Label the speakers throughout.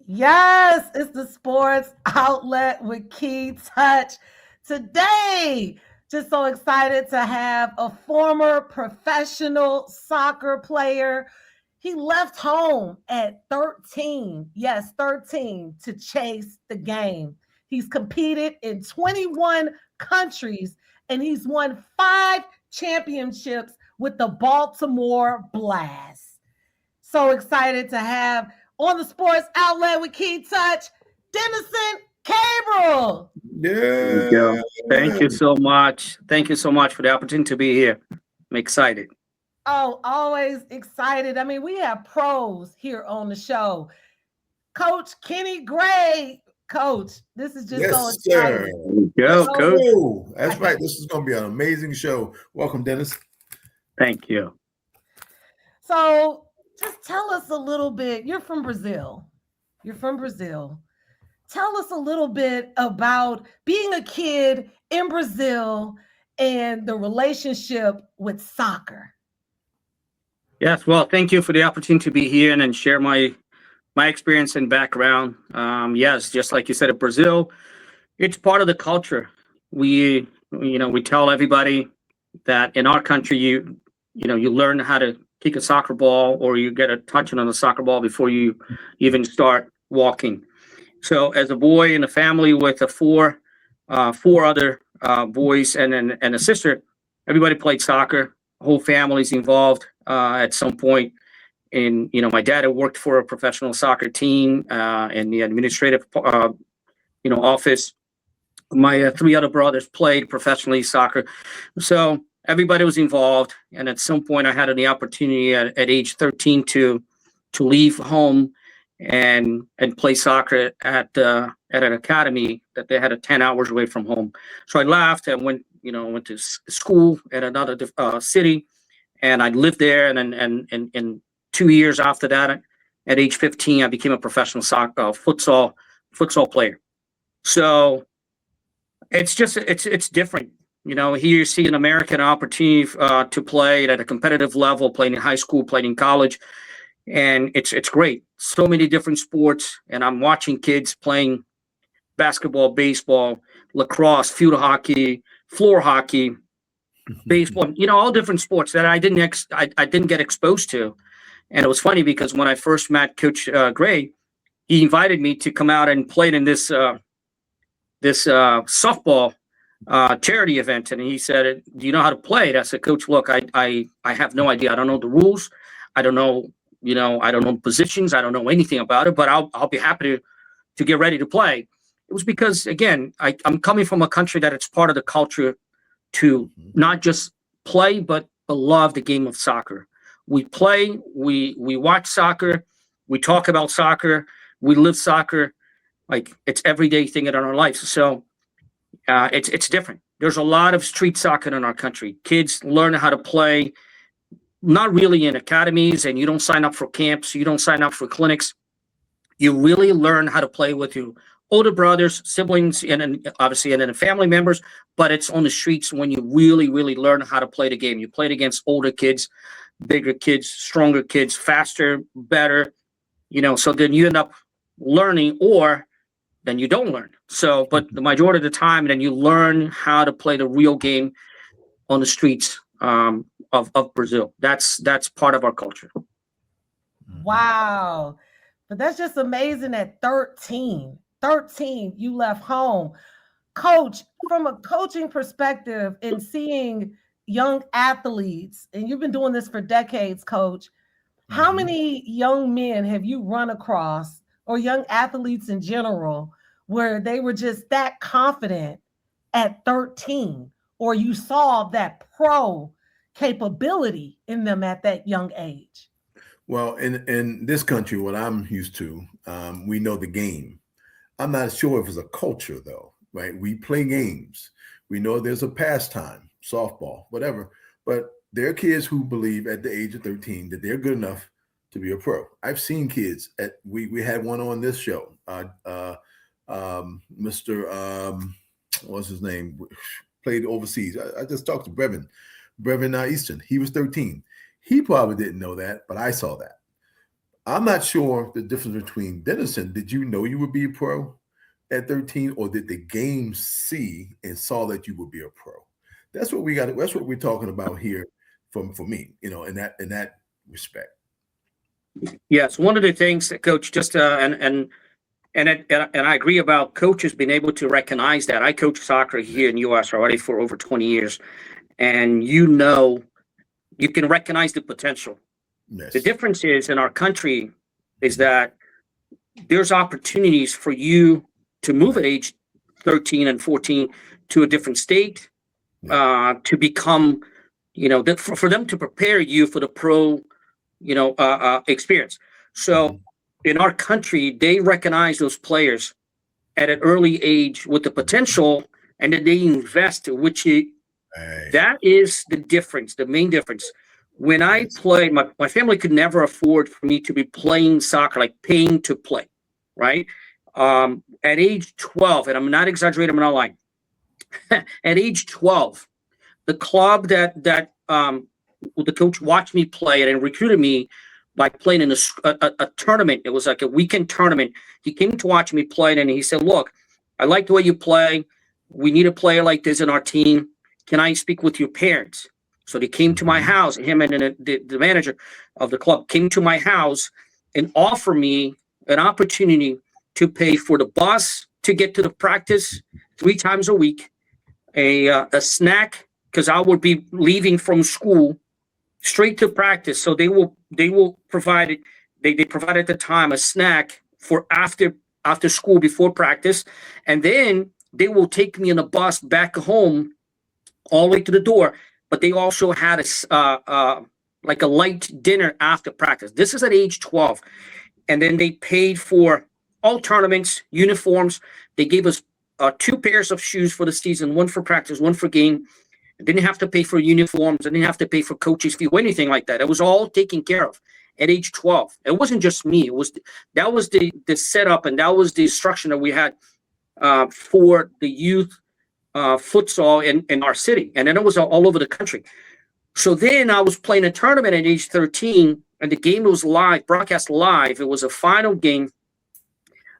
Speaker 1: Yes, it's the sports outlet with Kei-Touch. Today, just so excited to have a former professional soccer player. He left home at 13, yes, 13, to chase the game. He's competed in 21 countries and he's won 5 championships with the Baltimore Blast. So excited to have on the sports outlet with Kei-Touch, Denison Cabral.
Speaker 2: There you go. Thank you so much. Thank you so much for the opportunity to be here. I'm excited.
Speaker 1: Oh, always excited. I mean, we have pros here on the show. Coach Kenny Gray. Coach, this is just so exciting.
Speaker 2: Go, Coach.
Speaker 3: That's right. This is going to be an amazing show. Welcome, Dennis.
Speaker 2: Thank you.
Speaker 1: So just tell us a little bit. You're from Brazil. Tell us a little bit about being a kid in Brazil and the relationship with soccer.
Speaker 2: Yes, well, thank you for the opportunity to be here and then share my experience and background. Yes, just like you said, in Brazil, it's part of the culture. We tell everybody that in our country, you learn how to kick a soccer ball or you get a touching on a soccer ball before you even start walking. So as a boy in a family with four other boys and a sister, everybody played soccer. Whole family's involved at some point. And my dad had worked for a professional soccer team in the administrative office. My 3 other brothers played professionally soccer, so everybody was involved. And at some point, I had the opportunity at age 13 to leave home and play soccer at an academy that they had 10 hours away from home. So I left and went to school at another city, and I lived there. And 2 years after that, at age 15, I became a professional futsal player. So it's different. Here you see an American opportunity to play at a competitive level, playing in high school, playing in college. And it's great. So many different sports. And I'm watching kids playing basketball, baseball, lacrosse, field hockey, floor hockey, baseball, all different sports that I didn't get exposed to. And it was funny because when I first met Coach Gray, he invited me to come out and play in this softball charity event. And he said, "Do you know how to play it?" I said, "Coach, look, I have no idea. I don't know the rules. I don't know, I don't know positions. I don't know anything about it, but I'll be happy to get ready to play." It was because, again, I'm coming from a country that it's part of the culture to not just play, but love the game of soccer. We play, we watch soccer, we talk about soccer, we live soccer, like it's everyday thing in our lives. So it's different. There's a lot of street soccer in our country. Kids learn how to play, not really in academies, and you don't sign up for camps, you don't sign up for clinics. You really learn how to play with your older brothers, siblings, and then obviously and then family members, but it's on the streets when you really, really learn how to play the game. You played against older kids, bigger kids, stronger kids, faster, better, so then you end up learning, or then you don't learn. So, but the majority of the time, then you learn how to play the real game on the streets of Brazil. That's part of our culture.
Speaker 1: Wow. But that's just amazing at 13. 13, you left home. Coach, from a coaching perspective and seeing young athletes, and you've been doing this for decades, Coach, how many young men have you run across, or young athletes in general, where they were just that confident at 13, or you saw that pro capability in them at that young age?
Speaker 3: Well, in this country, what I'm used to, we know the game. I'm not sure if it's a culture, though, right? We play games. We know there's a pastime, softball, whatever. But there are kids who believe at the age of 13 that they're good enough to be a pro. I've seen kids we had one on this show, Mr. What's his name? Played overseas. I just talked to Brevin Easton. He was 13. He probably didn't know that, but I saw that. I'm not sure the difference between Denison. Did you know you would be a pro at 13, or did the game see and saw that you would be a pro? That's what we got. That's what we're talking about here for me, in that respect.
Speaker 2: Yes, one of the things that Coach just and I agree about coaches being able to recognize that. I coach soccer here in the U.S. already for over 20 years, and you can recognize the potential.
Speaker 3: Yes.
Speaker 2: The difference is in our country is that there's opportunities for you to move at age 13 and 14 to a different state, to become, for them to prepare you for the pro, experience. So in our country, they recognize those players at an early age with the potential, and then they invest, that is the difference, the main difference. When I played, my family could never afford for me to be playing soccer, like paying to play, right? At age 12, and I'm not exaggerating, I'm not lying. At age 12, the club that the coach watched me play and recruited me by playing in a tournament. It was like a weekend tournament. He came to watch me play, and he said, "Look, I like the way you play. We need a player like this in our team. Can I speak with your parents?" So they came to my house. Him and the manager of the club came to my house and offered me an opportunity to pay for the bus to get to the practice 3 times a week, a snack, because I would be leaving from school straight to practice. So they will provide it. They provide at the time a snack for after school before practice, and then they will take me in a bus back home all the way to the door. But they also had like a light dinner after practice. This is at age 12. And then they paid for all tournaments, uniforms. They gave us 2 pairs of shoes for the season, 1 for practice, 1 for game. I didn't have to pay for uniforms. I didn't have to pay for coaches' fee or anything like that. It was all taken care of at age 12. It wasn't just me. That was the setup, and that was the instruction that we had for the youth futsal in our city, and then it was all over the country. So then I was playing a tournament at age 13, and the game was live, broadcast live. It was a final game.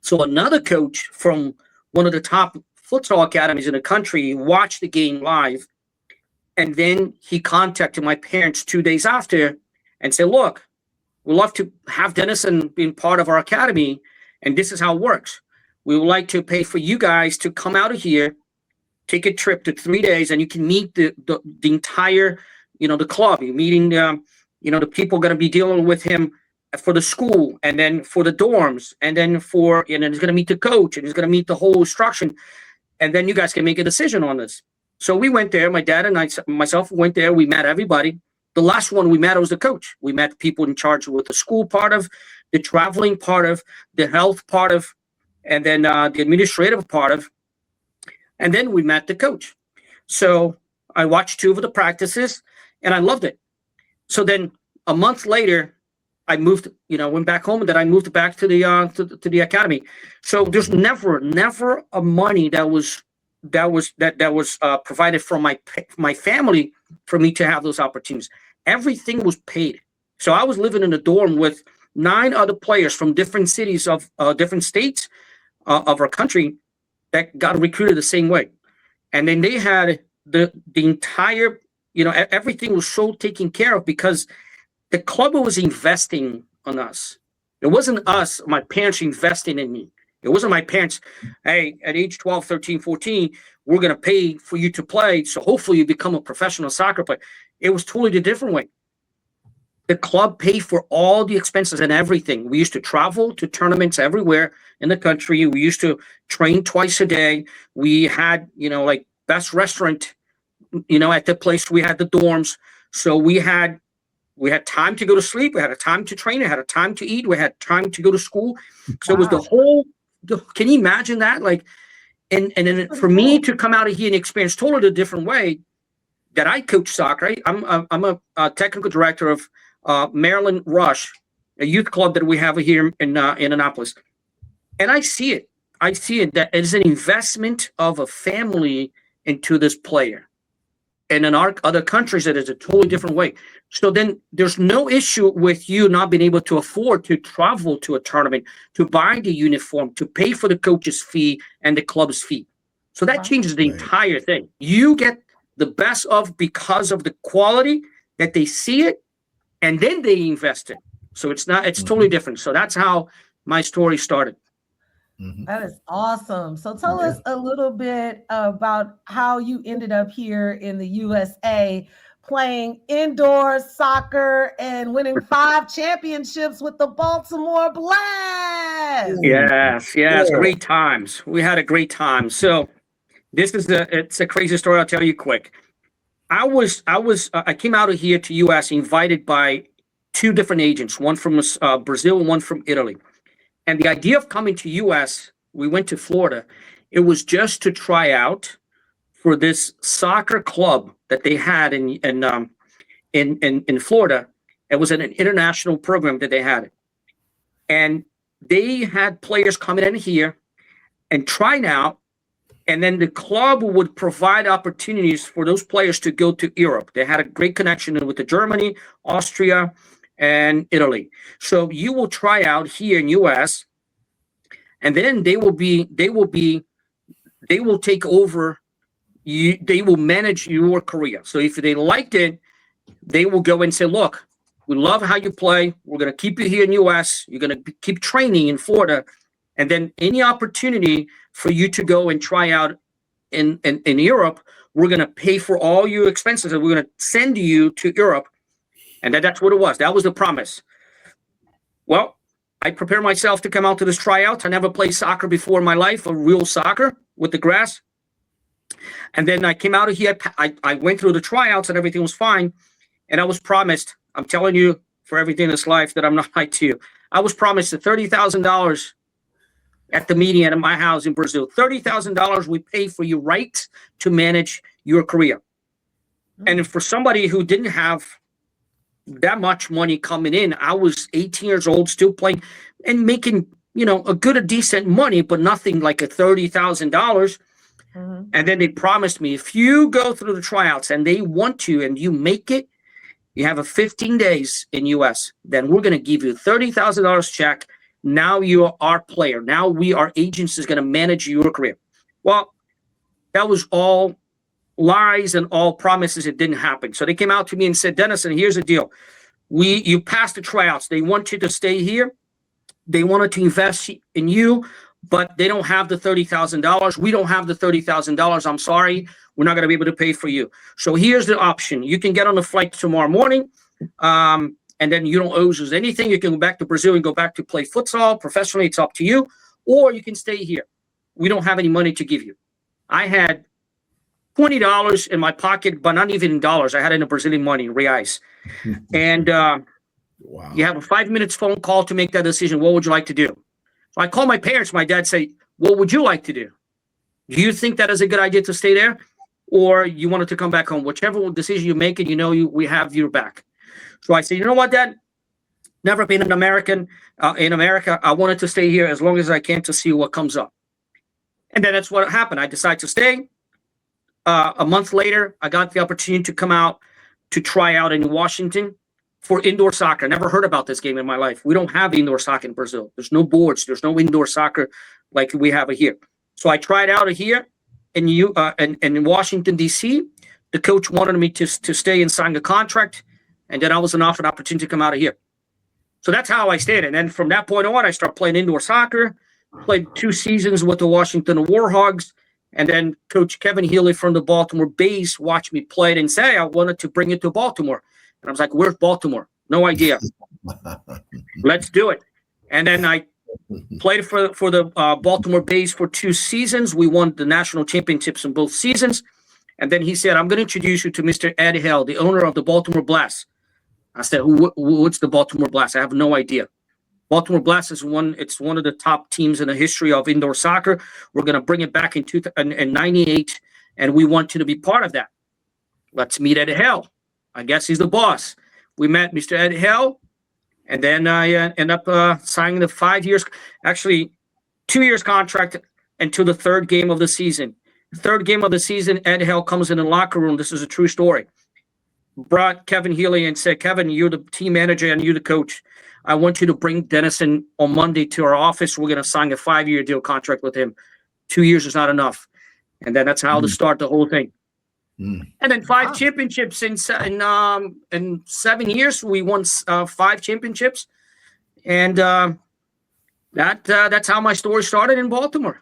Speaker 2: So another coach from one of the top futsal academies in the country watched the game live, and then he contacted my parents 2 days after and said, "Look, we'd love to have Denison being part of our academy, and this is how it works. We would like to pay for you guys to come out of here, take a trip to 3 days, and you can meet the entire, the club. You're meeting, the people going to be dealing with him for the school, and then for the dorms, and then he's going to meet the coach, and he's going to meet the whole instruction, and then you guys can make a decision on this." So we went there. My dad and myself went there. We met everybody. The last one we met was the coach. We met people in charge with the school part of, the traveling part of, the health part of, and then the administrative part of. And then we met the coach. So I watched 2 of the practices, and I loved it. So then a month later, I moved, went back home, and then I moved back to the academy. So there's never a money that was provided from my family for me to have those opportunities. Everything was paid. So I was living in a dorm with 9 other players from different cities of different states of our country that got recruited the same way. And then they had the entire, everything was so taken care of because the club was investing on us. It wasn't us, my parents investing in me. It wasn't my parents, "Hey, at age 12, 13, 14, we're going to pay for you to play, so hopefully you become a professional soccer player." It was totally the different way. The club paid for all the expenses and everything. We used to travel to tournaments everywhere in the country. We used to train twice a day. We had, like best restaurant, at the place. We had the dorms. So we had time to go to sleep. We had a time to train. We had a time to eat. We had time to go to school. So it was can you imagine that? Like, and then for me to come out of here and experience totally a different way that I coach soccer. Right? I'm a technical director of Maryland Rush, a youth club that we have here in Annapolis. And I see it. That it's an investment of a family into this player. And in our other countries, it is a totally different way. So then there's no issue with you not being able to afford to travel to a tournament, to buy the uniform, to pay for the coach's fee and the club's fee. So that changes the entire thing. You get the best of because of the quality that they see it, and then they invest it. So it's totally different. So that's how my story started.
Speaker 1: That is awesome. So tell us a little bit about how you ended up here in the USA playing indoor soccer and winning 5 championships with the Baltimore Blast.
Speaker 2: Yes, great times. We had a great time. So it's a crazy story. I'll tell you quick. I came out of here to US invited by 2 different agents, one from Brazil and one from Italy. And the idea of coming to US, we went to Florida. It was just to try out for this soccer club that they had in Florida. It was an international program that they had. And they had players coming in here and trying out. And then the club would provide opportunities for those players to go to Europe. They had a great connection with Germany, Austria, and Italy. So you will try out here in US, and then they will take over you, they will manage your career. So if they liked it, they will go and say, look, we love how you play. We're going to keep you here in US. You're going to keep training in Florida. And then any opportunity for you to go and try out in Europe, we're going to pay for all your expenses and we're going to send you to Europe. And that's what it was. That was the promise. Well, I prepared myself to come out to this tryout. I never played soccer before in my life, a real soccer with the grass. And then I came out of here. I went through the tryouts and everything was fine. And I was promised, I'm telling you for everything in this life that I'm not lying to you. I was promised $30,000 at the meeting at my house in Brazil. $30,000 we pay for your right to manage your career. And for somebody who didn't have that much money coming in, I was 18 years old, still playing and making, a decent money, but nothing like a $30,000. And then they promised me, if you go through the tryouts and they want to, and you make it, you have a 15 days in US, then we're going to give you $30,000 check. Now you're our player. Now our agents is going to manage your career. Well, that was all lies and all promises. It didn't happen. So they came out to me and said, Denison, here's the deal. You passed the tryouts. They want you to stay here. They wanted to invest in you, but they don't have the $30,000. We don't have the $30,000. I'm sorry. We're not going to be able to pay for you. So here's the option. You can get on the flight tomorrow morning, and then you don't owe us anything. You can go back to Brazil and go back to play futsal professionally. It's up to you. Or you can stay here. We don't have any money to give you. I had $20 in my pocket, but not even in dollars. I had it in Brazilian money, reais. And wow. You have a 5 minutes phone call to make that decision. What would you like to do? So I call my parents. My dad say, what would you like to do? Do you think that is a good idea to stay there? Or you wanted to come back home? Whichever decision you make, and we have your back. So I say, you know what, Dad? Never been an American in America. I wanted to stay here as long as I can to see what comes up. And then that's what happened. I decided to stay. A month later, I got the opportunity to come out to try out in Washington for indoor soccer. I never heard about this game in my life. We don't have indoor soccer in Brazil. There's no boards. There's no indoor soccer like we have here. So I tried out here in Washington, D.C. The coach wanted me to stay and sign a contract, and then I was offered an opportunity to come out of here. So that's how I stayed. And then from that point on, I started playing indoor soccer, played 2 seasons with the Washington Warhogs, and then Coach Kevin Healy from the Baltimore Base watched me play and say, I wanted to bring it to Baltimore. And I was like, where's Baltimore? No idea. Let's do it. And then I played for the Baltimore Base for 2 seasons. We won the national championships in both seasons. And then he said, I'm going to introduce you to Mr. Ed Hell, the owner of the Baltimore Blast. I said, what's the Baltimore Blast? I have no idea. Baltimore Blast is one of the top teams in the history of indoor soccer. We're going to bring it back in 98, and we want you to be part of that. Let's meet Ed Hell. I guess he's the boss. We met Mr. Ed Hell, and then I end up signing the 5 years, actually 2 years contract until the 3rd game of the season. Third game of the season, Ed Hell comes in the locker room. This is a true story. Brought Kevin Healy and said, Kevin, you're the team manager and you're the coach. I want you to bring Denison on Monday to our office. We're going to sign a 5-year deal contract with him. 2 years is not enough. And then that's how to start the whole thing. And then 5 championships in 7 years. We won 5 championships. And that's how my story started in Baltimore.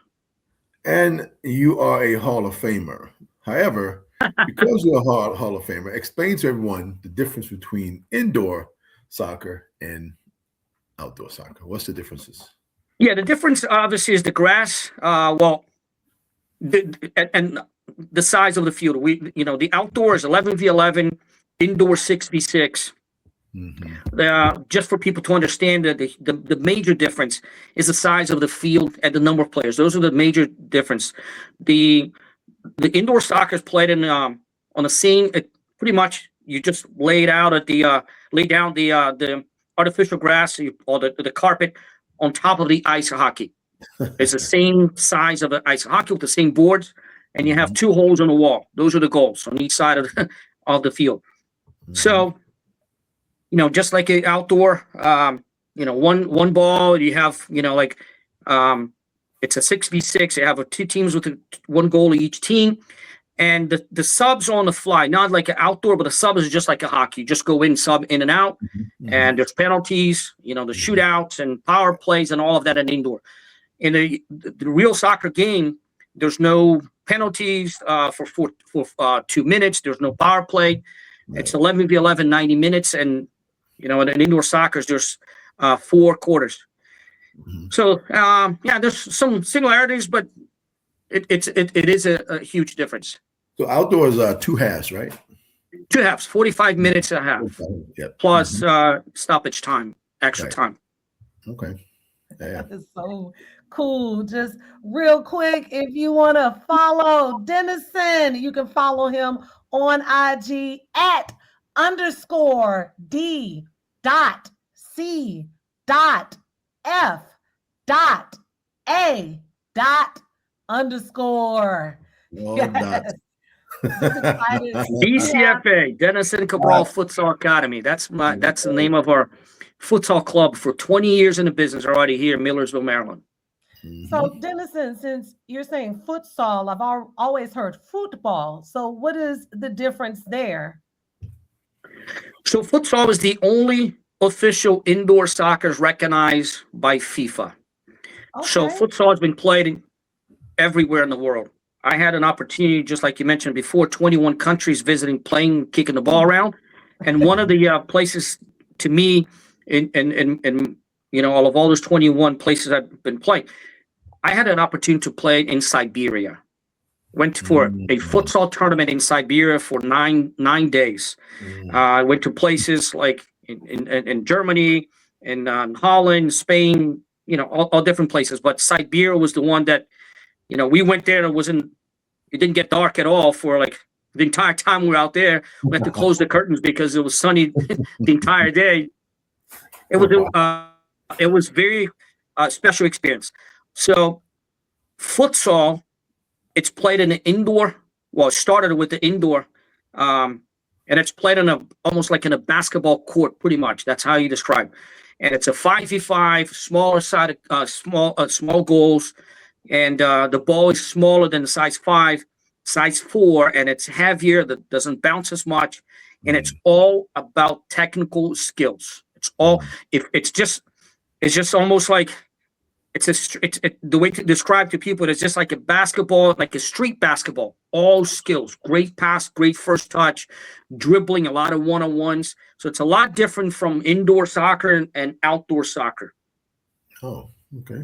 Speaker 3: And you are a Hall of Famer. However, because you're a Hall of Famer, explain to everyone the difference between indoor soccer and outdoor soccer. What's the differences?
Speaker 2: Yeah, the difference obviously is the grass. And the size of the field. The outdoor is 11v11, indoor 6v6. Just for people to understand that the major difference is the size of the field and the number of players. Those are the major difference. The indoor soccer is played on the same. Pretty much, you just lay down the artificial grass or the carpet on top of the ice hockey. It's the same size of the ice hockey with the same boards, and you have 2 holes on the wall. Those are the goals on each side of the field. So, just like an outdoor, one ball, you have, it's a 6v6. You have 2 teams with 1 goal each team. And the subs on the fly, not like an outdoor, but the sub is just like a hockey. You just go in, sub in and out. And there's penalties, the shootouts and power plays and all of that in indoor. In the real soccer game, there's no penalties for 2 minutes. There's no power play. It's 11v11, 90 minutes. And, in indoor soccer, there's 4 quarters. So, there's some similarities, but it is a huge difference.
Speaker 3: So outdoors are 2 halves, right?
Speaker 2: 2 halves, 45 minutes a half, plus stoppage time, extra time.
Speaker 3: Okay. Yeah.
Speaker 1: That is so cool. Just real quick, if you want to follow Denison, you can follow him on IG at _D.C.F.A._. Yes.
Speaker 2: DCFA, Denison Cabral Futsal Academy. That's the name of our futsal club for 20 years in the business already here in Millersville, Maryland.
Speaker 1: So, Denison, since you're saying futsal, I've always heard football. So what is the difference there?
Speaker 2: So futsal is the only official indoor soccer recognized by FIFA. Okay. So futsal has been played everywhere in the world. I had an opportunity, just like you mentioned before, 21 countries visiting, playing, kicking the ball around. And one of the places to me, in all of all those 21 places I've been playing, I had an opportunity to play in Siberia. Went for a futsal tournament in Siberia for nine days. I went to places like in Germany, in Holland, Spain, all different places. But Siberia was the one that, we went there and it didn't get dark at all for like the entire time we were out there. We had to close the curtains because it was sunny the entire day. It was very special experience. So futsal, it's played in the indoor. Well, it started with the indoor, and it's played almost like in a basketball court, pretty much. That's how you describe. And it's a 5v5, smaller side, small goals, and the ball is smaller than the size 5, size 4, and it's heavier. That doesn't bounce as much, and it's all about technical skills. It's all. It's just almost like. The way to describe to people, it's just like a basketball, like a street basketball, all skills, great pass, great first touch, dribbling, a lot of one-on-ones. So it's a lot different from indoor soccer and outdoor soccer.
Speaker 3: Oh, okay.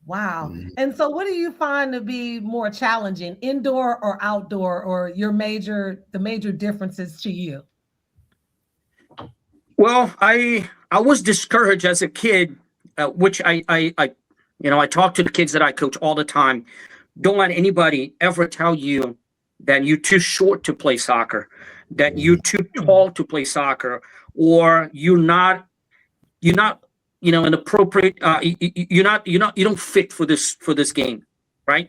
Speaker 1: Wow. And so what do you find to be more challenging, indoor or outdoor, or the major differences to you?
Speaker 2: Well, I was discouraged as a kid. Which I talk to the kids that I coach all the time. Don't let anybody ever tell you that you're too short to play soccer, that you're too tall to play soccer, or you're not inappropriate. You don't fit for this game, right?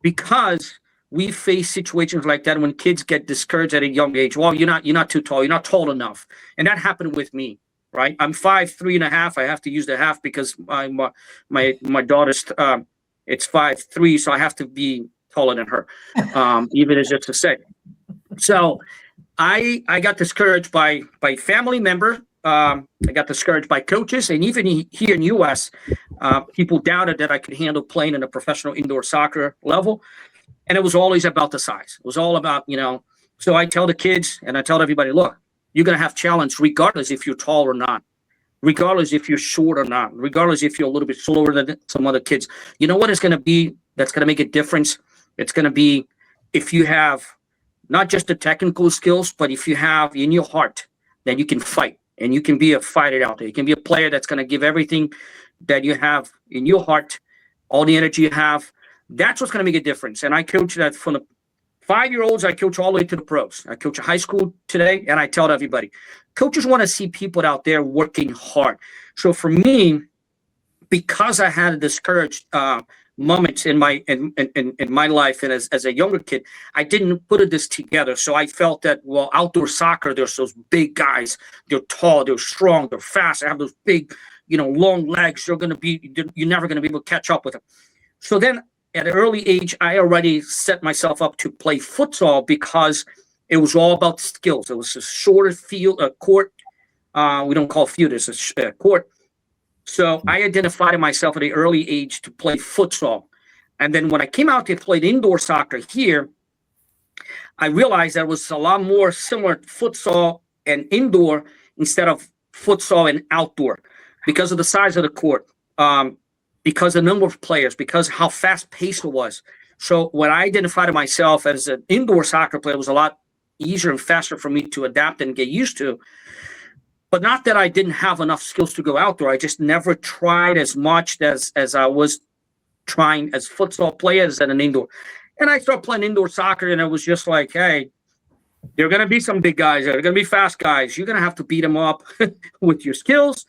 Speaker 2: because we face situations like that when kids get discouraged at a young age. Well, you're not too tall. You're not tall enough. And that happened with me, right? I'm 5'3.5". I have to use the half because my daughter's it's 5'3", so I have to be taller than her, even as just to say. So I got discouraged by family member. I got discouraged by coaches, and even here in U.S., people doubted that I could handle playing in a professional indoor soccer level. And it was always about the size. It was all about, so I tell the kids and I tell everybody, look, you're going to have challenge regardless if you're tall or not, regardless if you're short or not, regardless if you're a little bit slower than some other kids. You know what it's going to be that's going to make a difference? It's going to be if you have not just the technical skills, but if you have in your heart that you can fight and you can be a fighter out there. You can be a player that's going to give everything that you have in your heart, all the energy you have. That's what's going to make a difference. And I coach that from the 5-year-olds. I coach all the way to the pros. I coach a high school today, and I tell everybody, coaches want to see people out there working hard. So for me, because I had discouraged moments in my life and as a younger kid, I didn't put this together. So I felt that, well, outdoor soccer, there's those big guys. They're tall, they're strong, they're fast. They have those big, long legs. You're never going to be able to catch up with them. So then, at an early age, I already set myself up to play futsal because it was all about skills. It was a shorter field, court. We don't call field, it's a court. So I identified myself at an early age to play futsal. And then when I came out to play indoor soccer here, I realized that it was a lot more similar to futsal and indoor instead of futsal and outdoor because of the size of the court. Because the number of players, because how fast-paced it was. So when I identified myself as an indoor soccer player, it was a lot easier and faster for me to adapt and get used to. But not that I didn't have enough skills to go outdoor. I just never tried as much as I was trying as futsal players and an indoor. And I started playing indoor soccer, and it was just like, hey, there are going to be some big guys there. They're going to be fast guys. You're going to have to beat them up with your skills,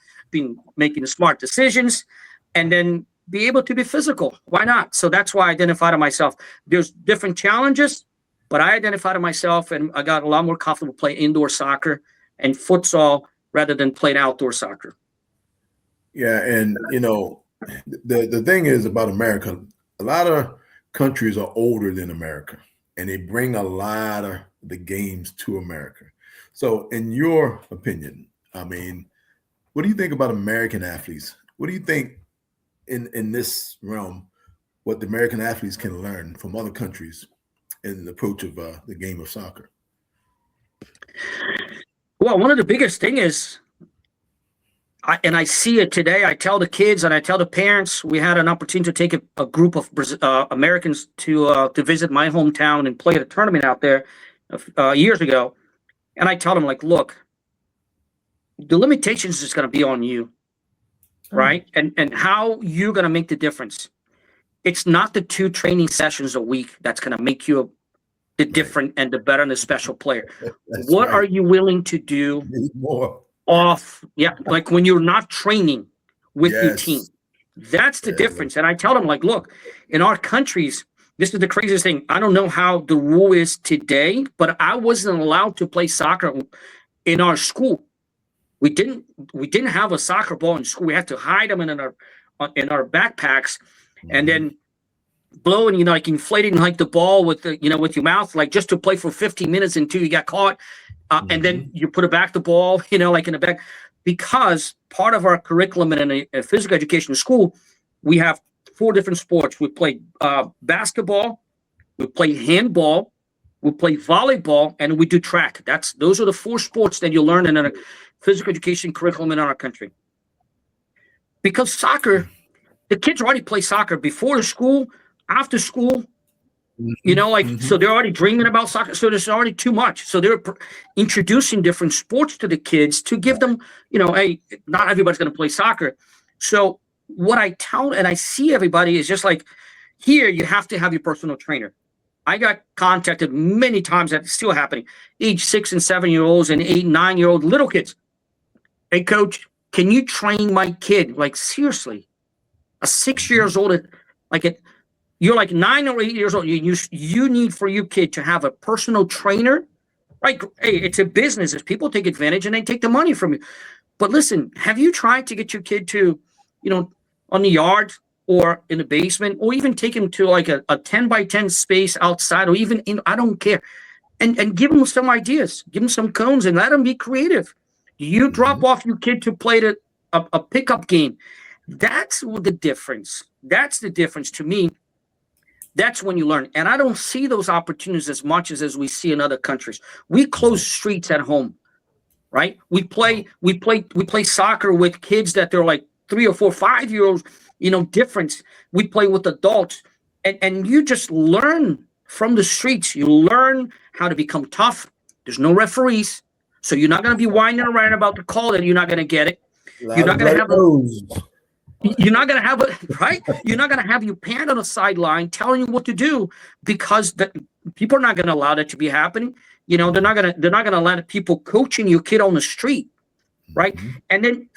Speaker 2: making smart decisions, and then be able to be physical. Why not? So that's why I identified myself. There's different challenges, but I identified myself, and I got a lot more comfortable playing indoor soccer and futsal rather than playing outdoor soccer.
Speaker 3: Yeah, and the thing is about America, a lot of countries are older than America, and they bring a lot of the games to America. So in your opinion, I mean, what do you think about American athletes? What do you think in this realm, what the American athletes can learn from other countries in the approach of the game of soccer?
Speaker 2: Well, one of the biggest thing is, I see it today. I tell the kids and I tell the parents, we had an opportunity to take a group of Americans to visit my hometown and play at a tournament out there years ago. And I tell them, like, look, the limitations is going to be on you. Right? And how you're going to make the difference. It's not the 2 training sessions a week that's going to make you the different and the better and the special player. What are you willing to do
Speaker 3: more
Speaker 2: off? Yeah. Like when you're not training with your team, that's the difference. And I tell them, like, look, in our countries, this is the craziest thing. I don't know how the rule is today, but I wasn't allowed to play soccer in our school. We didn't have a soccer ball in school. We had to hide them in our backpacks, and then blowing, like inflating like the ball with with your mouth, like just to play for 15 minutes until you got caught, and then you put it back the ball, like in the back, because part of our curriculum in a physical education school, we have 4 different sports. We play basketball, we play handball, we play volleyball, and we do track. Those are the 4 sports that you learn in a physical education curriculum in our country. Because soccer, the kids already play soccer before school, after school, so they're already dreaming about soccer. So there's already too much. So they're introducing different sports to the kids to give them, hey, not everybody's going to play soccer. So what I tell and I see everybody is just like, here you have to have your personal trainer. I got contacted many times, that's still happening, age 6 and 7-year-olds and 8 and 9-year-old little kids. Hey, coach, can you train my kid? Like, seriously, a 6 years old, you're like 9 or 8 years old. You need for your kid to have a personal trainer, right? Hey, it's a business. If people take advantage and they take the money from you. But listen, have you tried to get your kid to, on the yard or in the basement, or even take him to like a 10 by 10 space outside, or even I don't care, and give him some ideas, give him some cones, and let him be creative. You drop off your kid to play a pickup game. That's the difference. That's the difference to me. That's when you learn. And I don't see those opportunities as much as we see in other countries. We close streets at home, right? We play soccer with kids that they're like 3 or 4, 5-year-olds, difference. We play with adults, and you just learn from the streets. You learn how to become tough. There's no referees, so you're not going to be whining around about the call that you're not going to get it. You're not going to have You're not gonna have right. You're not gonna have your parent on the sideline telling you what to do, because people are not gonna allow that to be happening. They're not gonna allow people coaching your kid on the street, right? And then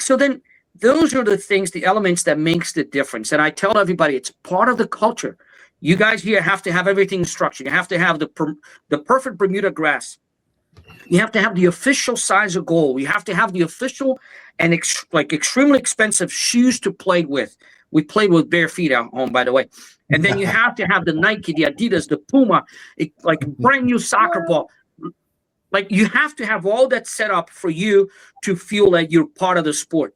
Speaker 2: those are the things, the elements that makes the difference. And I tell everybody, it's part of the culture. You guys here have to have everything structured. You have to have the perfect Bermuda grass. You have to have the official size of goal. You have to have the official and extremely expensive shoes to play with. We played with bare feet at home, by the way. And then you have to have the Nike, the Adidas, the Puma, like brand new soccer ball. Like, you have to have all that set up for you to feel like you're part of the sport.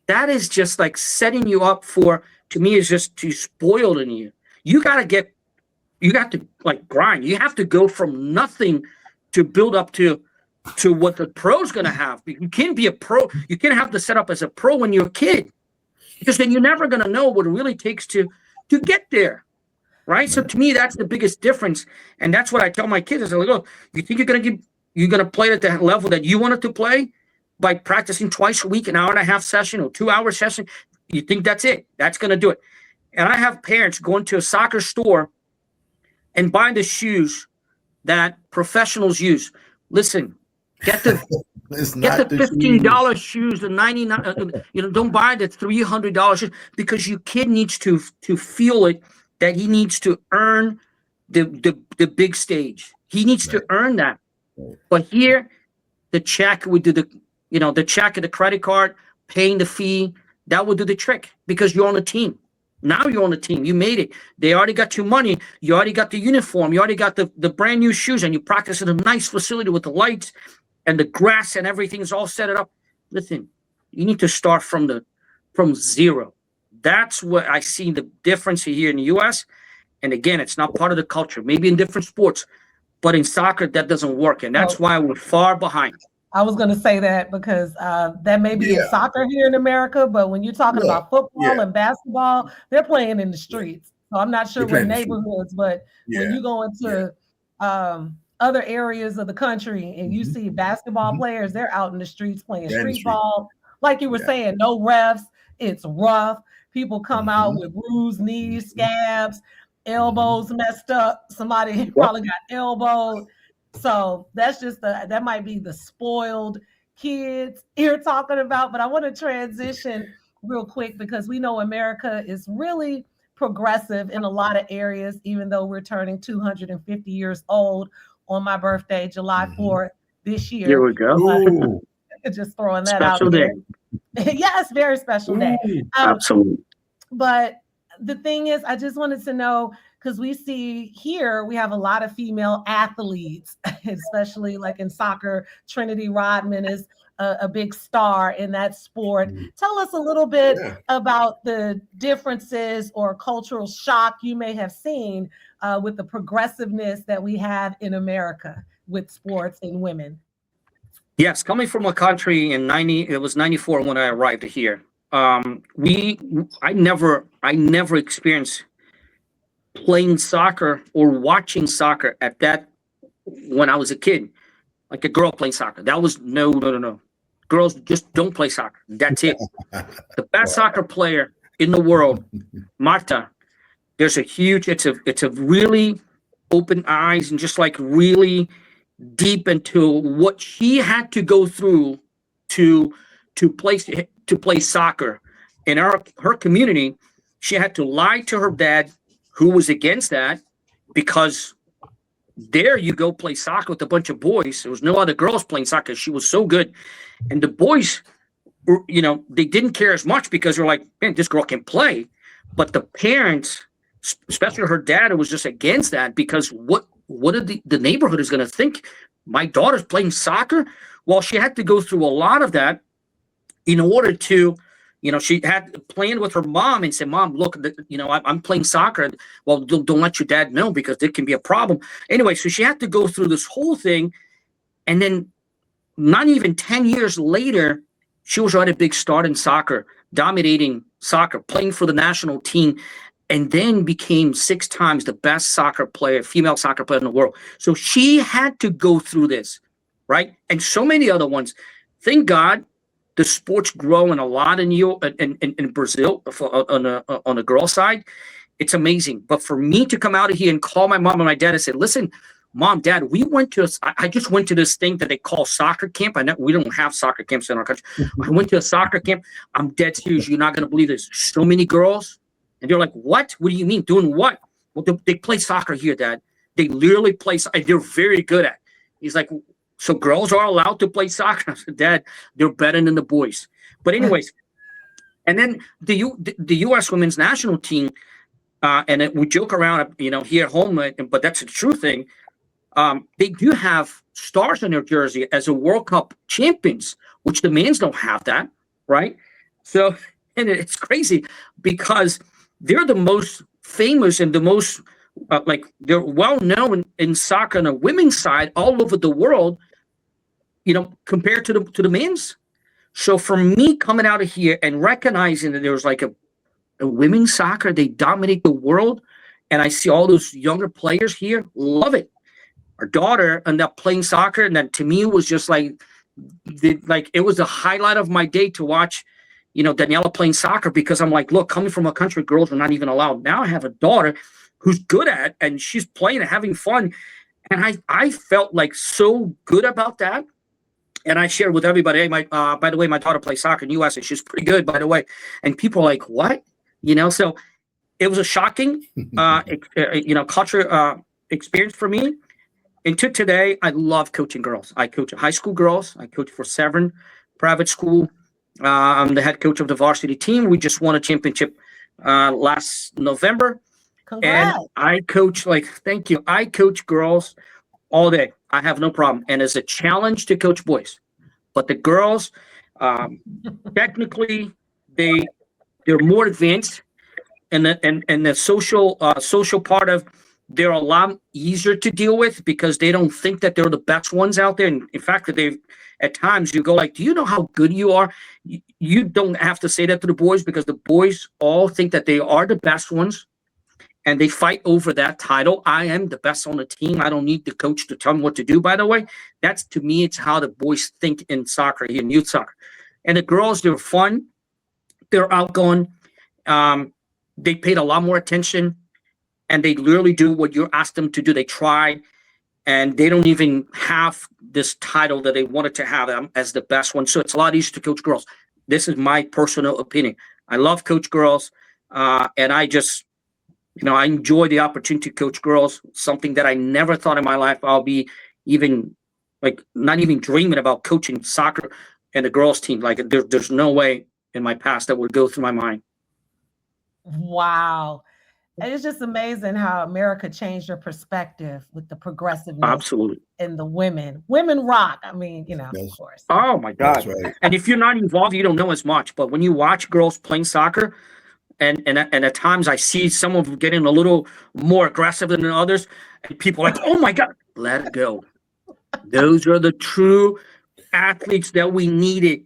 Speaker 2: That is just like setting you up for, to me, is just to spoil in you. You got to like grind. You have to go from nothing to build up to what the pro's going to have. You can't be a pro. You can't have the setup as a pro when you're a kid, because then you're never going to know what it really takes to get there, right? So to me, that's the biggest difference, and that's what I tell my kids. I say, look, you think you're going to play at the level that you wanted to play by practicing twice a week, an hour and a half session or 2-hour session? You think that's it? That's going to do it? And I have parents going to a soccer store and buying the shoes that professionals use. Listen, get the $15 shoes, the $99. Don't buy the $300 shoes, because your kid needs to feel it, that he needs to earn the big stage. He needs to earn that. But here, the check would do the check of the credit card, paying the fee, that would do the trick, because you're on a team. Now you're on the team. You made it. They already got your money. You already got the uniform. You already got the brand new shoes, and you practice in a nice facility with the lights and the grass and everything is all set up. Listen, you need to start from zero. That's what I see the difference here in the U.S. And again, it's not part of the culture. Maybe in different sports, but in soccer that doesn't work, and that's why we're far behind.
Speaker 1: I was going to say that, because that may be in soccer here in America, but when you're talking about football and basketball, they're playing in the streets. So I'm not sure what neighborhoods, but when you go into other areas of the country and you see basketball players, they're out in the streets playing street ball. Like you were saying, no refs. It's rough. People come out with bruised knees, scabs, elbows messed up. Somebody probably got elbowed. So that's just that might be the spoiled kids you're talking about. But I want to transition real quick, because we know America is really progressive in a lot of areas, even though we're turning 250 years old on my birthday, July 4th this year.
Speaker 2: Here we go.
Speaker 1: Just throwing that
Speaker 2: special
Speaker 1: out
Speaker 2: day.
Speaker 1: there. Yes, very special day.
Speaker 2: Absolutely.
Speaker 1: But the thing is, I just wanted to know, because we see here, we have a lot of female athletes, especially like in soccer. Trinity Rodman is a big star in that sport. Tell us a little bit about the differences or cultural shock you may have seen with the progressiveness that we have in America with sports and women.
Speaker 2: Yes, coming from a country in it was 94 when I arrived here. I never experienced playing soccer or watching soccer at that when I was a kid, like a girl playing soccer. That was no. Girls just don't play soccer. That's it. The best soccer player in the world, Marta. There's it's a really open eyes and just like really deep into what she had to go through to play soccer in her community. She had to lie to her dad who was against that because there you go play soccer with a bunch of boys. There was no other girls playing soccer. She was so good. And the boys, they didn't care as much because they're like, man, this girl can play. But the parents, especially her dad, was just against that because what did the neighborhood is going to think? My daughter's playing soccer? Well, she had to go through a lot of that in order to, she had planned with her mom and said, Mom, look, I'm playing soccer. Well, don't let your dad know because it can be a problem. Anyway, so she had to go through this whole thing. And then not even 10 years later, she was already a big star in soccer, dominating soccer, playing for the national team, and then became 6 times the best female soccer player in the world. So she had to go through this, right? And so many other ones. Thank God the sport's growing a lot in Brazil on the girl side. It's amazing. But for me to come out of here and call my mom and my dad and say, listen, Mom, Dad, I just went to this thing that they call soccer camp. We don't have soccer camps in our country. I went to a soccer camp. I'm dead serious. You're not going to believe this. So many girls. And they're like, what? What do you mean? Doing what? Well, they play soccer here, Dad. They literally play soccer. They're very good at it. He's like, so girls are allowed to play soccer? I said, Dad, they're better than the boys. But anyways, and then the U.S. women's national team, and we joke around, here at home, but that's a true thing. They do have stars in their jersey as a World Cup champions, which the men's don't have that, right? So, and it's crazy because they're the most famous and the most, they're well known in soccer on the women's side all over the world, compared to the men's. So for me coming out of here and recognizing that there was like a women's soccer, they dominate the world, and I see all those younger players here, love it. Our daughter ended up playing soccer, and then to me it was just it was the highlight of my day to watch, Daniela playing soccer, because I'm like, look, coming from a country girls are not even allowed. Now I have a daughter who's good at it, and she's playing and having fun, and I felt like so good about that. And I shared with everybody, hey, by the way, my daughter plays soccer in the U.S. and she's pretty good, by the way. And people are like, what? So it was a shocking, culture experience for me. And to today, I love coaching girls. I coach high school girls. I coach for Severn private school. I'm the head coach of the varsity team. We just won a championship last November.
Speaker 1: Congrats.
Speaker 2: And I coach, thank you. I coach girls all day. I have no problem. And it's a challenge to coach boys. But the girls, technically, they're more advanced. And the social part of, they're a lot easier to deal with because they don't think that they're the best ones out there. And in fact, at times you go like, do you know how good you are? You don't have to say that to the boys because the boys all think that they are the best ones. And they fight over that title. I am the best on the team. I don't need the coach to tell me what to do, by the way. That's, to me, it's how the boys think in soccer, in youth soccer. And the girls, they're fun. They're outgoing. They paid a lot more attention. And they literally do what you ask them to do. They try. And they don't even have this title that they wanted to have them as the best one. So it's a lot easier to coach girls. This is my personal opinion. I love coach girls. And I just... I enjoy the opportunity to coach girls, something that I never thought in my life I'll be even, not even dreaming about coaching soccer and the girls team. There's no way in my past that would go through my mind.
Speaker 1: Wow. And it's just amazing how America changed your perspective with the progressiveness.
Speaker 2: Absolutely.
Speaker 1: In the women. Women rock. I mean, of course.
Speaker 2: Oh, my God. Right. And if you're not involved, you don't know as much. But when you watch girls playing soccer, and at times I see some of them getting a little more aggressive than others, and people are like, oh my God, let it go. Those are the true athletes that we needed.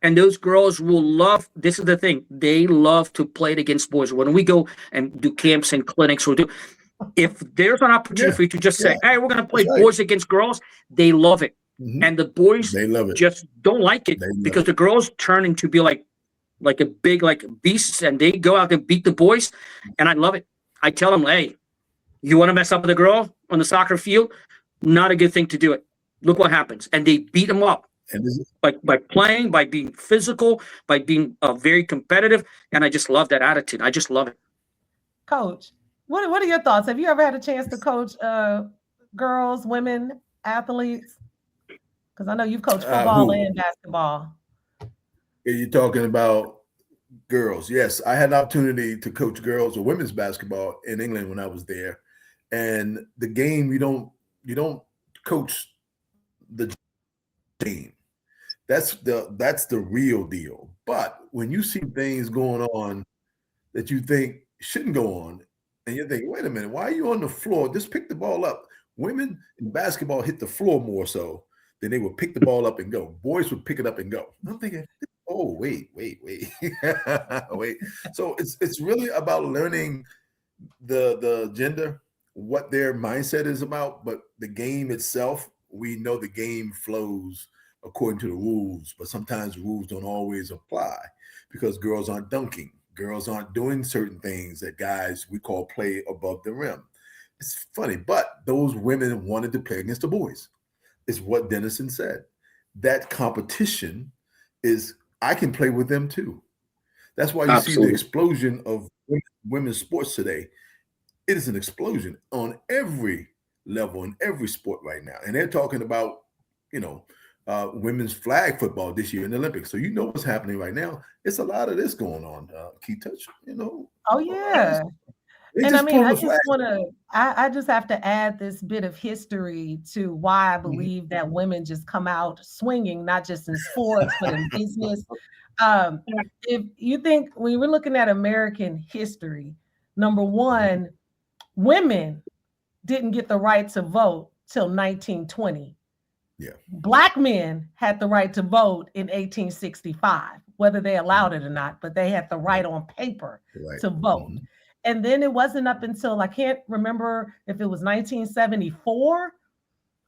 Speaker 2: And those girls will love, this is the thing, they love to play it against boys. When we go and do camps and clinics, if there's an opportunity for you to just say, hey, we're going to play boys against girls, they love it. Mm-hmm. And the boys just don't like it because the girls turn into be like a big beasts, and they go out and beat the boys, and I love it. I tell them, hey, you want to mess up with a girl on the soccer field? Not a good thing to do it. Look what happens. And they beat them up by playing, by being physical, by being very competitive, and I just love that attitude. I just love it.
Speaker 1: Coach, What are your thoughts? Have you ever had a chance to coach girls, women, athletes? Because I know you've coached football and basketball.
Speaker 3: You're talking about girls. Yes, I had an opportunity to coach girls or women's basketball in England when I was there. And the game, you don't coach the game. That's the real deal. But when you see things going on that you think shouldn't go on, and you're thinking, wait a minute, why are you on the floor? Just pick the ball up. Women in basketball hit the floor more so than they would pick the ball up and go. Boys would pick it up and go. I'm thinking, oh, wait. wait. So it's really about learning the gender, what their mindset is about, but the game itself, we know the game flows according to the rules, but sometimes the rules don't always apply because girls aren't dunking. Girls aren't doing certain things that guys we call play above the rim. It's funny, but those women wanted to play against the boys. It's what Denison said. That competition is, I can play with them too. That's why you see the explosion of women's sports today. It is an explosion on every level in every sport right now. And they're talking about, women's flag football this year in the Olympics. So you know what's happening right now. It's a lot of this going on, Kei-Touch,
Speaker 1: Oh, yeah. And I mean, I just have to add this bit of history to why I believe that women just come out swinging, not just in sports, but in business. If you think, when we're looking at American history, number one, women didn't get the right to vote till 1920.
Speaker 3: Yeah.
Speaker 1: Black men had the right to vote in 1865, whether they allowed it or not, but they had the right on paper to vote. Mm-hmm. And then it wasn't up until, I can't remember if it was 1974,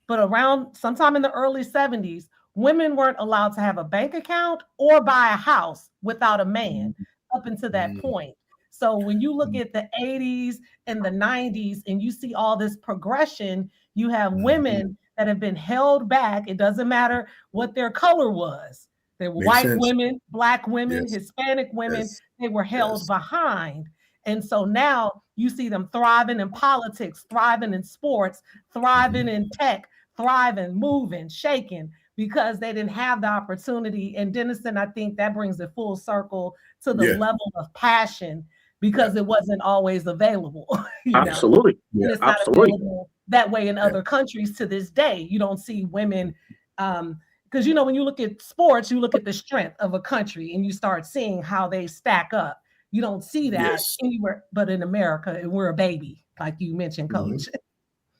Speaker 1: but around sometime in the early 70s, women weren't allowed to have a bank account or buy a house without a man up until that point. So when you look at the 80s and the 90s and you see all this progression, you have women that have been held back. It doesn't matter what their color was. They were white women, black women, Hispanic women. They were held behind. And so now you see them thriving in politics, thriving in sports, thriving in tech, thriving, moving, shaking, because they didn't have the opportunity. And Denison, I think that brings it full circle to the level of passion, because it wasn't always available.
Speaker 2: Absolutely.
Speaker 1: It's not available that way in other countries to this day. You don't see women, because, when you look at sports, you look at the strength of a country and you start seeing how they stack up. You don't see that anywhere but in America, and we're a baby, like you mentioned, Coach.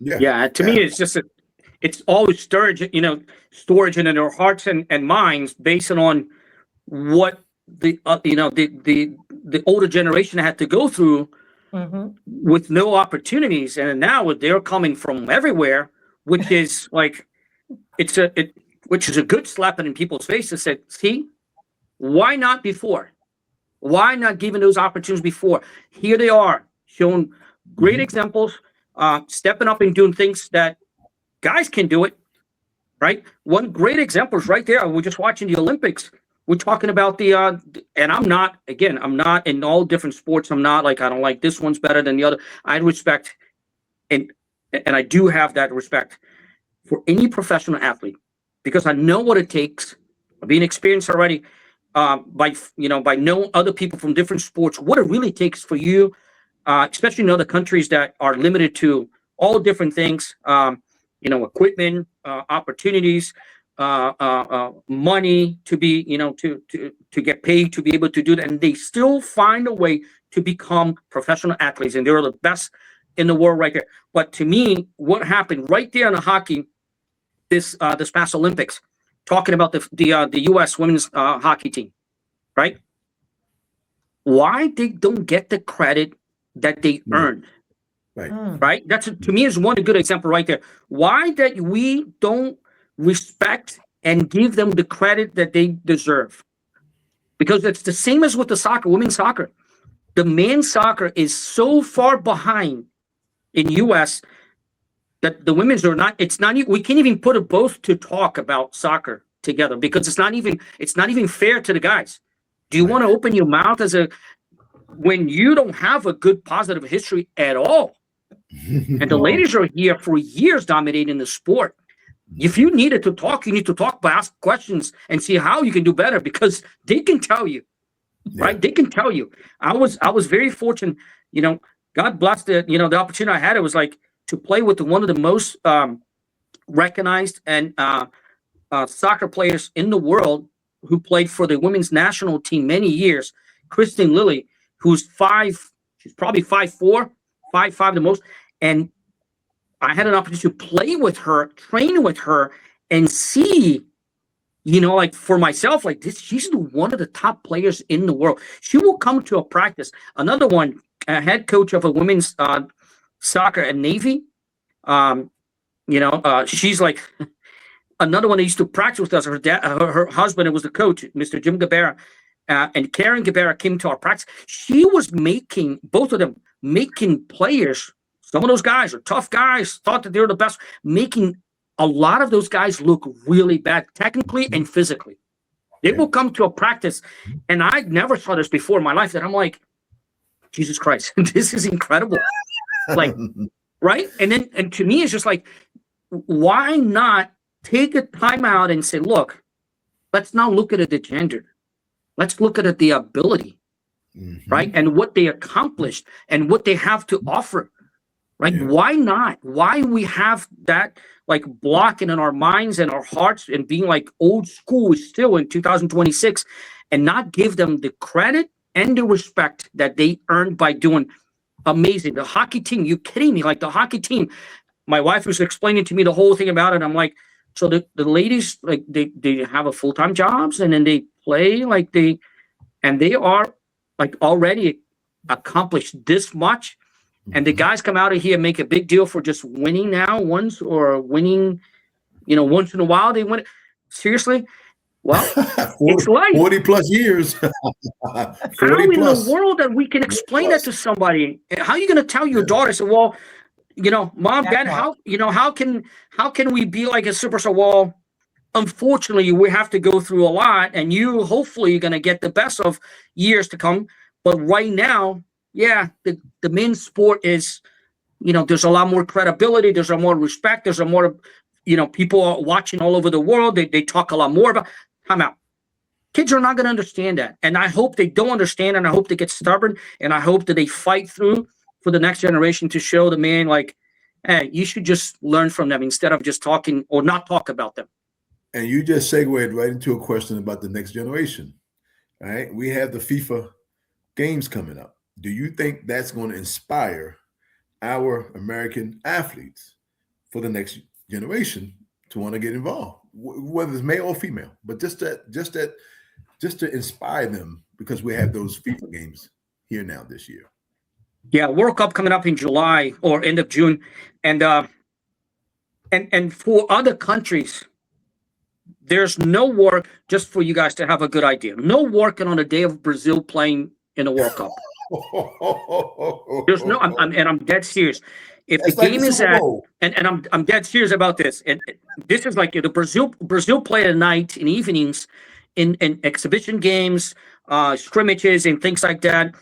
Speaker 2: To me, it's just it's always storage in their hearts and minds based on what the older generation had to go through with no opportunities, and now they're coming from everywhere, which is like which is a good slap in people's faces. Said, see, why not before? Why not given those opportunities before? Here they are, showing great examples, stepping up and doing things that guys can do it, right? One great example is right there. We're just watching the Olympics. We're talking about and I'm not in all different sports. I'm not like, I don't like this one's better than the other. I respect, and I do have that respect for any professional athlete, because I know what it takes. I've been experienced already. By knowing other people from different sports, what it really takes for you, especially in other countries that are limited to all different things, equipment, opportunities, money to be, to get paid to be able to do that, and they still find a way to become professional athletes, and they're the best in the world right there. But to me, what happened right there in the hockey this past Olympics, talking about the U.S. women's hockey team, right? Why they don't get the credit that they earned, right? That's, to me, is one good example right there. Why that we don't respect and give them the credit that they deserve? Because it's the same as with the soccer, women's soccer. The men's soccer is so far behind in U.S. that the women's are not. It's not. We can't even put it both to talk about soccer together, because it's not even fair to the guys. Do you want to open your mouth as a when you don't have a good positive history at all. And the ladies are here for years dominating the sport. If you needed to talk, you need to talk, but ask questions and see how you can do better, because they can tell you, right? They can tell you. I was very fortunate, God bless the opportunity I had. It was like to play with one of the most recognized and soccer players in the world, who played for the women's national team many years, Kristen Lilly, who's she's probably 5'4", 5'5" the most. And I had an opportunity to play with her, train with her, and see, like for myself, like this, she's one of the top players in the world. She will come to a practice. Another one, a head coach of a women's soccer at Navy. She's like another one that used to practice with us. Her dad, her husband, it was the coach, Mr. Jim Gabera, and Karen Gabera came to our practice. She was making, both of them, making players. Some of those guys are tough guys, thought that they were the best, making a lot of those guys look really bad technically and physically. They will come to a practice, and I never saw this before in my life, that I'm like, Jesus Christ, this is incredible. Like, right? And to me, it's just like, why not take a time out and say, look, let's not look at it the gender. Let's look at it the ability, right? And what they accomplished and what they have to offer, right? Yeah. Why not? Why we have that like blocking in our minds and our hearts and being like old school still in 2026 and not give them the credit and the respect that they earned by doing amazing. The hockey team, you kidding me? Like the hockey team, my wife was explaining to me the whole thing about it. I'm like, so the ladies, like they have a full-time jobs, and then they play like they are like already accomplished this much. And the guys come out of here and make a big deal for just winning now once, or winning, once in a while they win it. Seriously? Well,
Speaker 3: 40 plus years. 40
Speaker 2: how in the world that we can explain that to somebody? How are you going to tell your daughter, so, well, Mom, Dad, how can we be like a superstar? Well, unfortunately, we have to go through a lot, and hopefully you're going to get the best of years to come. But right now, the men's sport is, there's a lot more credibility. There's a more respect. There's a more, people are watching all over the world. They talk a lot more about. Time out. Kids are not going to understand that. And I hope they don't understand, and I hope they get stubborn, and I hope that they fight through for the next generation to show the man, like, hey, you should just learn from them instead of just talking or not talk about them.
Speaker 3: And you just segued right into a question about the next generation. All right. We have the FIFA games coming up. Do you think that's going to inspire our American athletes for the next generation to want to get involved, whether it's male or female, but just to inspire them, because we have those FIFA games here now this year?
Speaker 2: Yeah, World Cup coming up in July or end of June, and for other countries, there's no work, just for you guys to have a good idea. No working on the day of Brazil playing in the World Cup. There's no, I'm dead serious. If the game is at, and I'm dead serious about this, and this is like the Brazil play at night in evenings, in exhibition games, scrimmages, and things like that,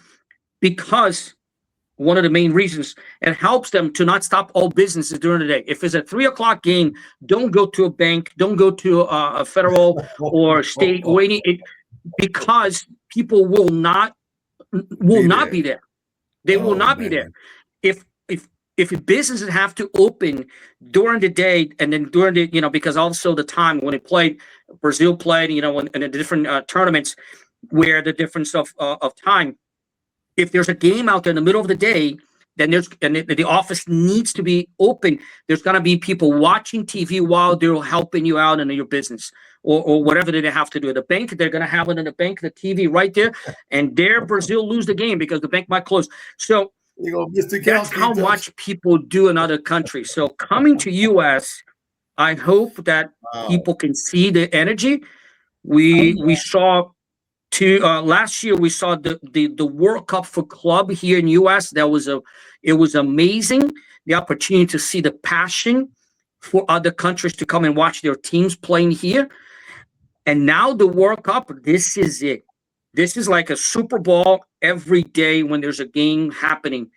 Speaker 2: because one of the main reasons, it helps them to not stop all businesses during the day. If it's a 3:00 game, don't go to a bank, don't go to a federal or state or because people will not be there. They will not be there. If businesses have to open during the day, and then during the, because also the time when Brazil played, in the different tournaments, where the difference of time, if there's a game out there in the middle of the day, then the office needs to be open. There's going to be people watching TV while they're helping you out in your business or whatever they have to do. The bank, they're going to have it in the bank, the TV right there, and there Brazil lose the game because the bank might close. So that's how much people do in other countries. So coming to U.S., I hope that people can see the energy. We saw last year we saw the World Cup for club here in U.S. It was amazing, the opportunity to see the passion for other countries to come and watch their teams playing here. And now the World Cup, this is it. This is like a Super Bowl every day when there's a game happening.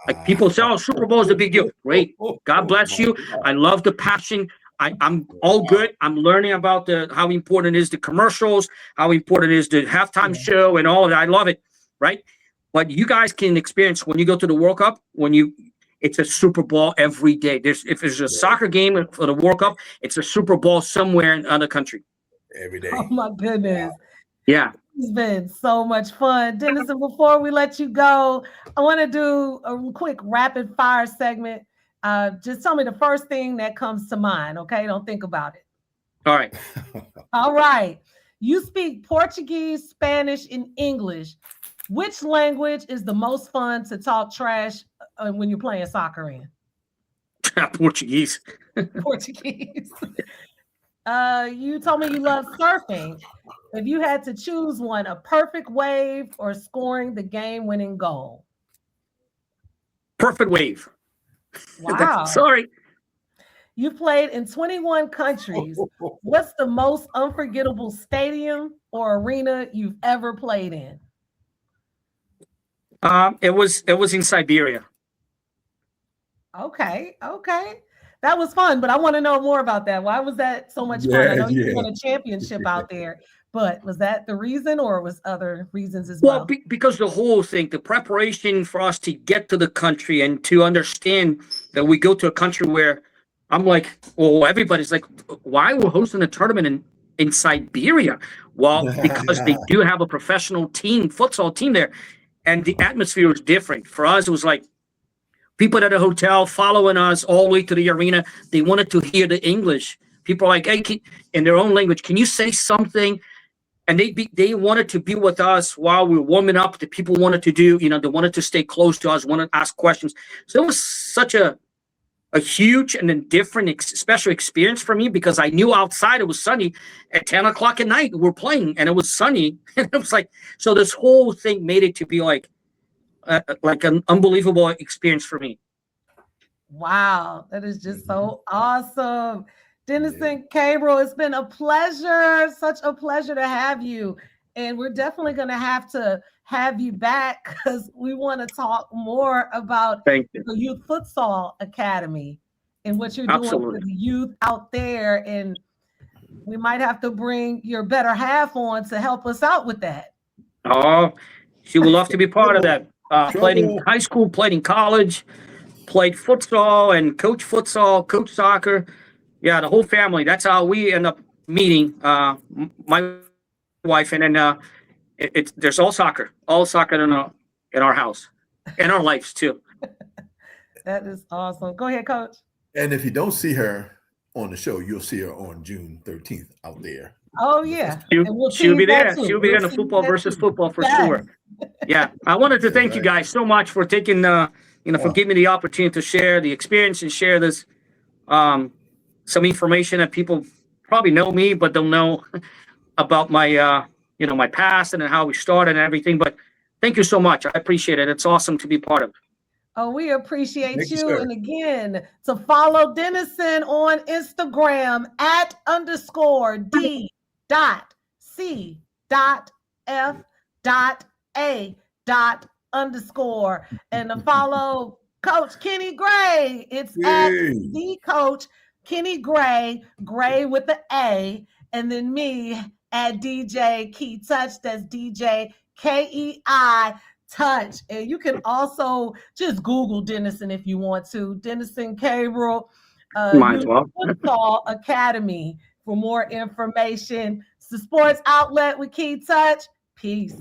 Speaker 2: Like people say, oh, Super Bowl is a big deal. Great. God bless you. I love the passion. I'm all good. I'm learning about how important it is the commercials, how important it is the halftime show and all of that. I love it. Right. But you guys can experience when you go to the World Cup, it's a Super Bowl every day. If there's a soccer game for the World Cup, it's a Super Bowl somewhere in another country.
Speaker 3: Every day.
Speaker 1: Oh my goodness.
Speaker 2: Yeah.
Speaker 1: It's been so much fun. Denison, before we let you go, I want to do a quick rapid fire segment. Just tell me the first thing that comes to mind, okay? Don't think about it.
Speaker 2: All right.
Speaker 1: All right. You speak Portuguese, Spanish, and English. Which language is the most fun to talk trash when you're playing soccer in?
Speaker 2: Portuguese.
Speaker 1: Portuguese. You told me you love surfing. If you had to choose one, a perfect wave or scoring the game-winning goal?
Speaker 2: Perfect wave.
Speaker 1: Wow.
Speaker 2: Sorry.
Speaker 1: You played in 21 countries. What's the most unforgettable stadium or arena you've ever played in?
Speaker 2: It was in Siberia.
Speaker 1: Okay. That was fun, but I want to know more about that. Why was that so much fun? I know you won a championship out there, but was that the reason or was other reasons as well?
Speaker 2: Well, because the whole thing, the preparation for us to get to the country and to understand that we go to a country where I'm like, well, everybody's like, why we're hosting a tournament in Siberia? Well, because they do have a professional futsal team there. And the atmosphere was different. For us, it was like people at a hotel following us all the way to the arena. They wanted to hear the English. People are like, hey, in their own language, can you say something? And they wanted to be with us while we were warming up. The people wanted to do, they wanted to stay close to us, wanted to ask questions. So it was such a huge and a different special experience for me because I knew outside it was sunny at 10 o'clock at night. We're playing and it was sunny. And it was like, so this whole thing made it to be like an unbelievable experience for me.
Speaker 1: Wow, that is just so awesome. Denison Cabral, it's been a pleasure, such a pleasure to have you. And we're definitely going to have you back because we want to talk more about the Youth Futsal Academy and what you're doing for the youth out there. And we might have to bring your better half on to help us out with that.
Speaker 2: Oh, she would love to be part of that. Played in high school, played in college, played futsal and coach soccer. Yeah, the whole family. That's how we end up meeting. My wife and then there's all soccer in our house, in our lives too.
Speaker 1: That is awesome. Go ahead, Coach.
Speaker 3: And if you don't see her on the show, you'll see her on June 13th out there.
Speaker 1: Oh yeah,
Speaker 2: she'll be there. She'll be there in the football versus football for sure. Yeah, I wanted to thank you guys so much for taking for giving me the opportunity to share the experience and share this some information that people probably know me but don't know about my my past and how we started and everything. But thank you so much. I appreciate it. It's awesome to be part of.
Speaker 1: Oh, we appreciate you. And again, to follow Denison on Instagram @_D.C.F.A._. And to follow Coach Kenny Gray, it's at the Coach Kenny Gray, Gray with the A, and then me at DJ Kei-Touch. That's DJ Kei-Touch. And you can also just Google Denison if you want to. Denison Cabral, Football Academy for more information. It's the sports outlet with Kei-Touch. Peace.